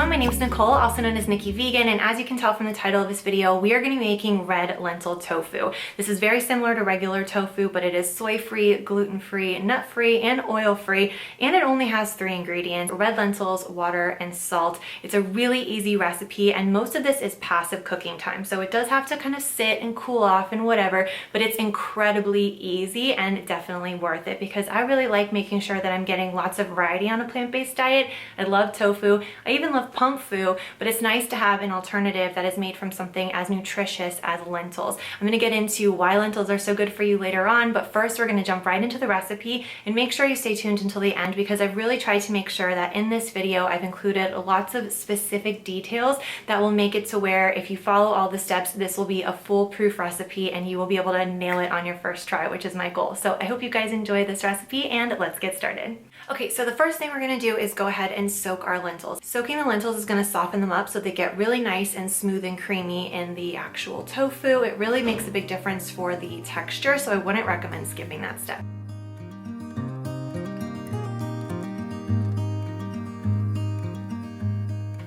my name is Nicole, also known as Nikki Vegan, and as you can tell from the title of this video, we are going to be making red lentil tofu. This is very similar to regular tofu, but it is soy-free, gluten-free, nut-free, and oil-free, and it only has 3 ingredients: red lentils, water, and salt. It's a really easy recipe, and most of this is passive cooking time, so it does have to kind of sit and cool off and whatever, but it's incredibly easy and definitely worth it because I really like making sure that I'm getting lots of variety on a plant-based diet. I love tofu. I even love pump fu, but it's nice to have an alternative that is made from something as nutritious as lentils. I'm going to get into why lentils are so good for you later on, but first we're going to jump right into the recipe, and make sure you stay tuned until the end because I've really tried to make sure that in this video I've included lots of specific details that will make it to where if you follow all the steps, this will be a foolproof recipe and you will be able to nail it on your first try, which is my goal. So I hope you guys enjoy this recipe, and let's get started. Okay, so the first thing we're going to do is go ahead and soak our lentils. Soaking the lentils is going to soften them up so they get really nice and smooth and creamy in the actual tofu. It really makes a big difference for the texture, so I wouldn't recommend skipping that step.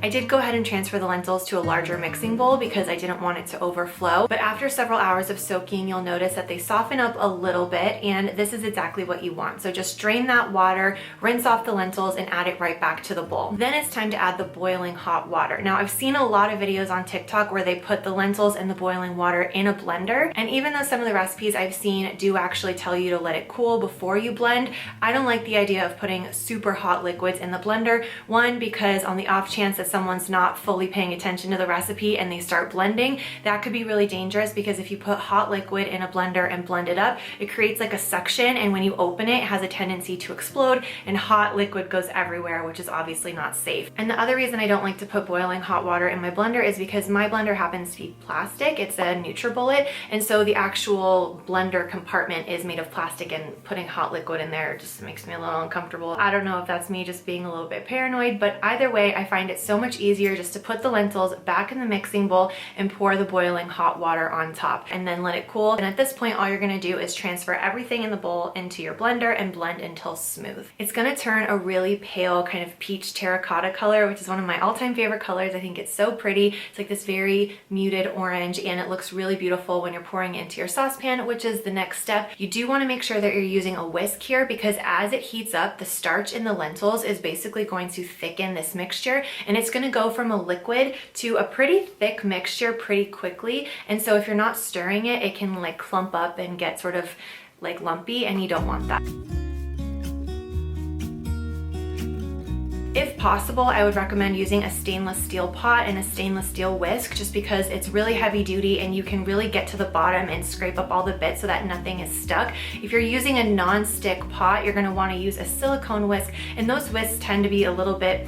I did go ahead and transfer the lentils to a larger mixing bowl because I didn't want it to overflow, but after several hours of soaking, you'll notice that they soften up a little bit, and this is exactly what you want. So just drain that water, rinse off the lentils, and add it right back to the bowl. Then it's time to add the boiling hot water. Now, I've seen a lot of videos on TikTok where they put the lentils and the boiling water in a blender, and even though some of the recipes I've seen do actually tell you to let it cool before you blend, I don't like the idea of putting super hot liquids in the blender. One, because on the off chance that someone's not fully paying attention to the recipe and they start blending, that could be really dangerous because if you put hot liquid in a blender and blend it up, it creates like a suction, and when you open it, it has a tendency to explode and hot liquid goes everywhere, which is obviously not safe. And the other reason I don't like to put boiling hot water in my blender is because my blender happens to be plastic. It's a NutriBullet, and so the actual blender compartment is made of plastic, and putting hot liquid in there just makes me a little uncomfortable. I don't know if that's me just being a little bit paranoid, but either way, I find it so much easier just to put the lentils back in the mixing bowl and pour the boiling hot water on top and then let it cool. And at this point, all you're going to do is transfer everything in the bowl into your blender and blend until smooth. It's going to turn a really pale kind of peach terracotta color, which is one of my all-time favorite colors. I think it's so pretty. It's like this very muted orange, and it looks really beautiful when you're pouring it into your saucepan, which is the next step. You do want to make sure that you're using a whisk here because as it heats up, the starch in the lentils is basically going to thicken this mixture, and it's going to go from a liquid to a pretty thick mixture pretty quickly. And so if you're not stirring it, it can like clump up and get sort of like lumpy, and you don't want that. If possible, I would recommend using a stainless steel pot and a stainless steel whisk just because it's really heavy duty and you can really get to the bottom and scrape up all the bits so that nothing is stuck. If you're using a non-stick pot, you're going to want to use a silicone whisk, and those whisks tend to be a little bit,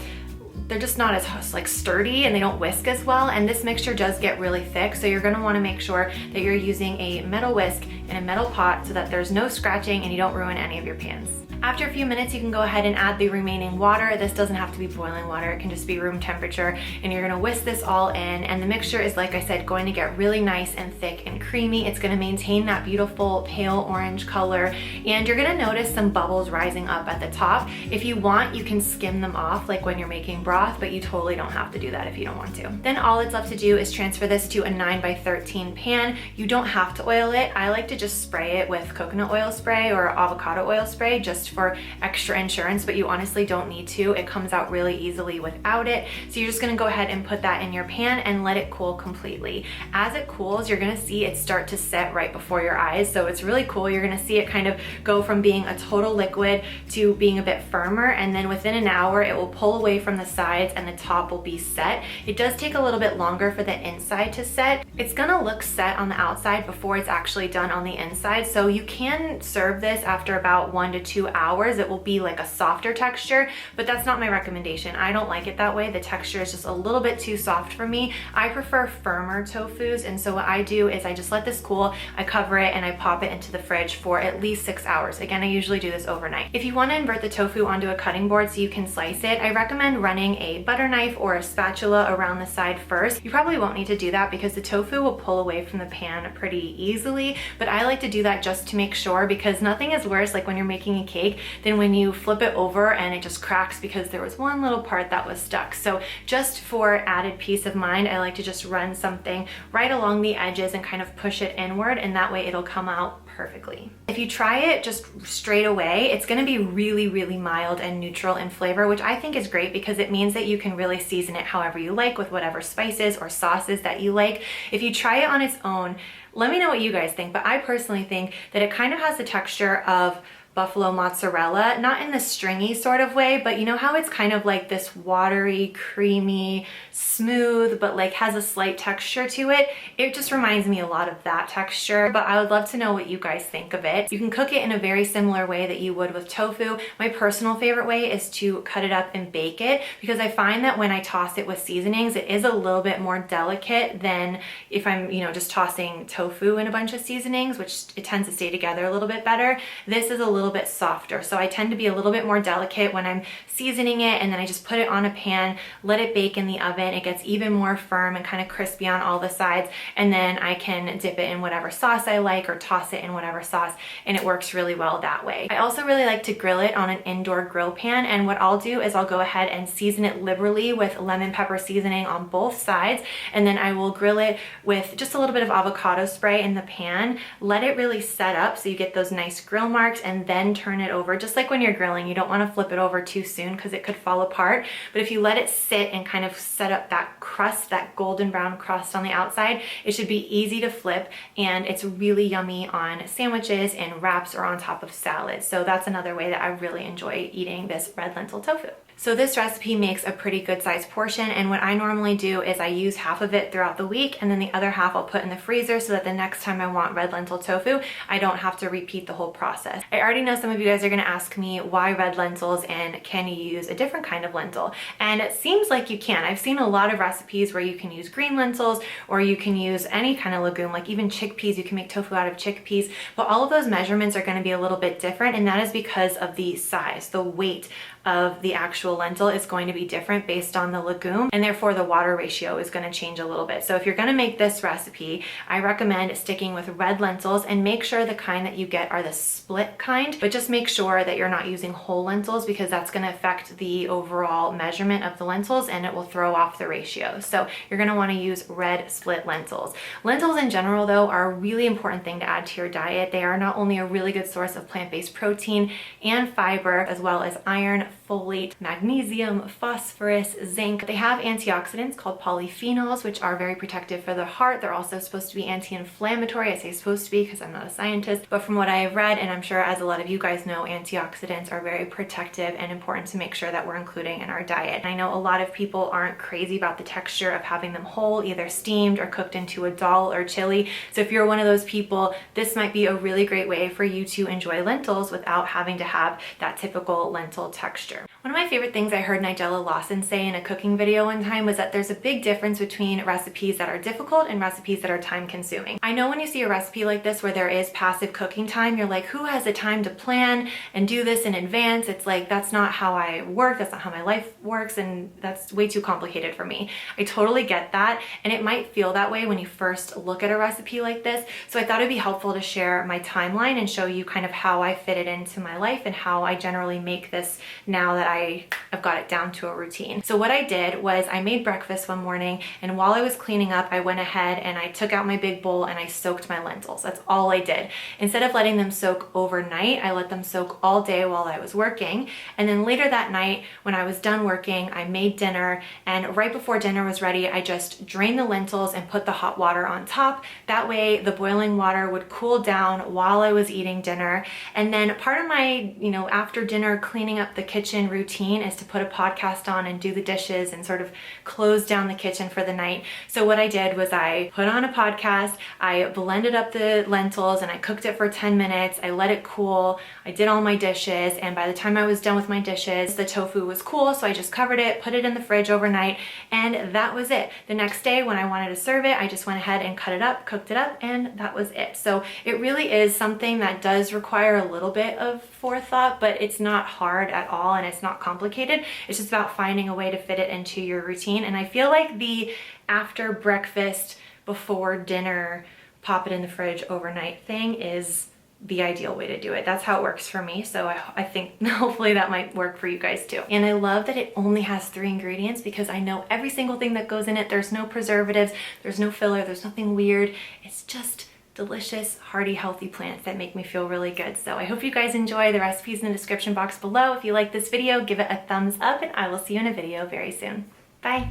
they're just not as like sturdy and they don't whisk as well, and this mixture does get really thick, so you're going to want to make sure that you're using a metal whisk in a metal pot so that there's no scratching and you don't ruin any of your pans. After a few minutes, you can go ahead and add the remaining water. This doesn't have to be boiling water, it can just be room temperature, and you're gonna whisk this all in, and the mixture is, like I said, going to get really nice and thick and creamy. It's gonna maintain that beautiful pale orange color, and you're gonna notice some bubbles rising up at the top. If you want, you can skim them off like when you're making broth, but you totally don't have to do that if you don't want to. Then all it's left to do is transfer this to a 9x13 pan. You don't have to oil it. I like to just spray it with coconut oil spray or avocado oil spray just for extra insurance, but you honestly don't need to. It comes out really easily without it. So you're just gonna go ahead and put that in your pan and let it cool completely. As it cools, you're gonna see it start to set right before your eyes. So it's really cool. You're gonna see it kind of go from being a total liquid to being a bit firmer, and then within an hour it will pull away from the sides and the top will be set. It does take a little bit longer for the inside to set. It's gonna look set on the outside before it's actually done on the inside, so you can serve this after about 1 to 2 hours. It will be like a softer texture, but that's not my recommendation. I don't like it that way. The texture is just a little bit too soft for me. I prefer firmer tofus, and so what I do is I just let this cool, I cover it, and I pop it into the fridge for at least 6 hours. Again, I usually do this overnight. If you want to invert the tofu onto a cutting board so you can slice it, I recommend running a butter knife or a spatula around the side first. You probably won't need to do that because the tofu tofu will pull away from the pan pretty easily, but I like to do that just to make sure, because nothing is worse like when you're making a cake than when you flip it over and it just cracks because there was one little part that was stuck. So just for added peace of mind, I like to just run something right along the edges and kind of push it inward, and that way it'll come out perfectly. If you try it just straight away, it's gonna be really, really mild and neutral in flavor, which I think is great because it means that you can really season it however you like with whatever spices or sauces that you like. If you try it on its own, let me know what you guys think, but I personally think that it kind of has the texture of buffalo mozzarella, not in the stringy sort of way, but you know how it's kind of like this watery, creamy, smooth, but like has a slight texture to it? It just reminds me a lot of that texture, but I would love to know what you guys think of it. You can cook it in a very similar way that you would with tofu. My personal favorite way is to cut it up and bake it, because I find that when I toss it with seasonings, it is a little bit more delicate than if I'm, you know, just tossing tofu in a bunch of seasonings, which it tends to stay together a little bit better. This is a little bit softer, so I tend to be a little bit more delicate when I'm seasoning it, and then I just put it on a pan, let it bake in the oven. It gets even more firm and kind of crispy on all the sides, and then I can dip it in whatever sauce I like or toss it in whatever sauce, and it works really well that way. I also really like to grill it on an indoor grill pan, and what I'll do is I'll go ahead and season it liberally with lemon pepper seasoning on both sides, and then I will grill it with just a little bit of avocado spray in the pan. Let it really set up so you get those nice grill marks, and then turn it over. Just like when you're grilling, you don't want to flip it over too soon because it could fall apart, but if you let it sit and kind of set up that crust, that golden brown crust on the outside, it should be easy to flip, and it's really yummy on sandwiches and wraps or on top of salads. So that's another way that I really enjoy eating this red lentil tofu. So this recipe makes a pretty good sized portion, and what I normally do is I use half of it throughout the week, and then the other half I'll put in the freezer so that the next time I want red lentil tofu, I don't have to repeat the whole process. I already know some of you guys are gonna ask me why red lentils and can you use a different kind of lentil? And it seems like you can. I've seen a lot of recipes where you can use green lentils, or you can use any kind of legume, like even chickpeas. You can make tofu out of chickpeas, but all of those measurements are gonna be a little bit different, and that is because of the size, the weight of the actual lentil is going to be different based on the legume, and therefore the water ratio is going to change a little bit. So if you're going to make this recipe, I recommend sticking with red lentils, and make sure the kind that you get are the split kind, but just make sure that you're not using whole lentils, because that's going to affect the overall measurement of the lentils and it will throw off the ratio. So you're going to want to use red split lentils. Lentils in general though are a really important thing to add to your diet. They are not only a really good source of plant-based protein and fiber, as well as iron, folate, magnesium, phosphorus, zinc. They have antioxidants called polyphenols, which are very protective for the heart. They're also supposed to be anti-inflammatory. I say supposed to be because I'm not a scientist, but from what I have read, and I'm sure as a lot of you guys know, antioxidants are very protective and important to make sure that we're including in our diet. And I know a lot of people aren't crazy about the texture of having them whole, either steamed or cooked into a dal or chili. So if you're one of those people, this might be a really great way for you to enjoy lentils without having to have that typical lentil texture. One of my favorite things I heard Nigella Lawson say in a cooking video one time was that there's a big difference between recipes that are difficult and recipes that are time consuming. I know when you see a recipe like this where there is passive cooking time, you're like, who has the time to plan and do this in advance? It's like, that's not how I work, that's not how my life works, and that's way too complicated for me. I totally get that, and it might feel that way when you first look at a recipe like this. So I thought it'd be helpful to share my timeline and show you kind of how I fit it into my life and how I generally make this now that I've got it down to a routine. So what I did was I made breakfast one morning, and while I was cleaning up, I went ahead and I took out my big bowl and I soaked my lentils. That's all I did. Instead of letting them soak overnight, I let them soak all day while I was working. And then later that night, when I was done working, I made dinner, and right before dinner was ready, I just drained the lentils and put the hot water on top. That way the boiling water would cool down while I was eating dinner. And then part of my, after dinner cleaning up the kitchen routine is to put a podcast on and do the dishes and sort of close down the kitchen for the night. So what I did was I put on a podcast, I blended up the lentils, and I cooked it for 10 minutes. I let it cool. I did all my dishes, and by the time I was done with my dishes, the tofu was cool, so I just covered it, put it in the fridge overnight, and that was it. The next day when I wanted to serve it, I just went ahead and cut it up, cooked it up, and that was it. So it really is something that does require a little bit of forethought, but it's not hard at all, and it's not complicated. It's just about finding a way to fit it into your routine. And I feel like the after breakfast before dinner, pop it in the fridge overnight thing is the ideal way to do it. That's how it works for me. So I think hopefully that might work for you guys too. And I love that it only has 3 ingredients because I know every single thing that goes in it. There's no preservatives, there's no filler, there's nothing weird. It's just delicious, hearty, healthy plants that make me feel really good. So I hope you guys enjoy. The recipes in the description box below. If you like this video, give it a thumbs up and I will see you in a video very soon. Bye.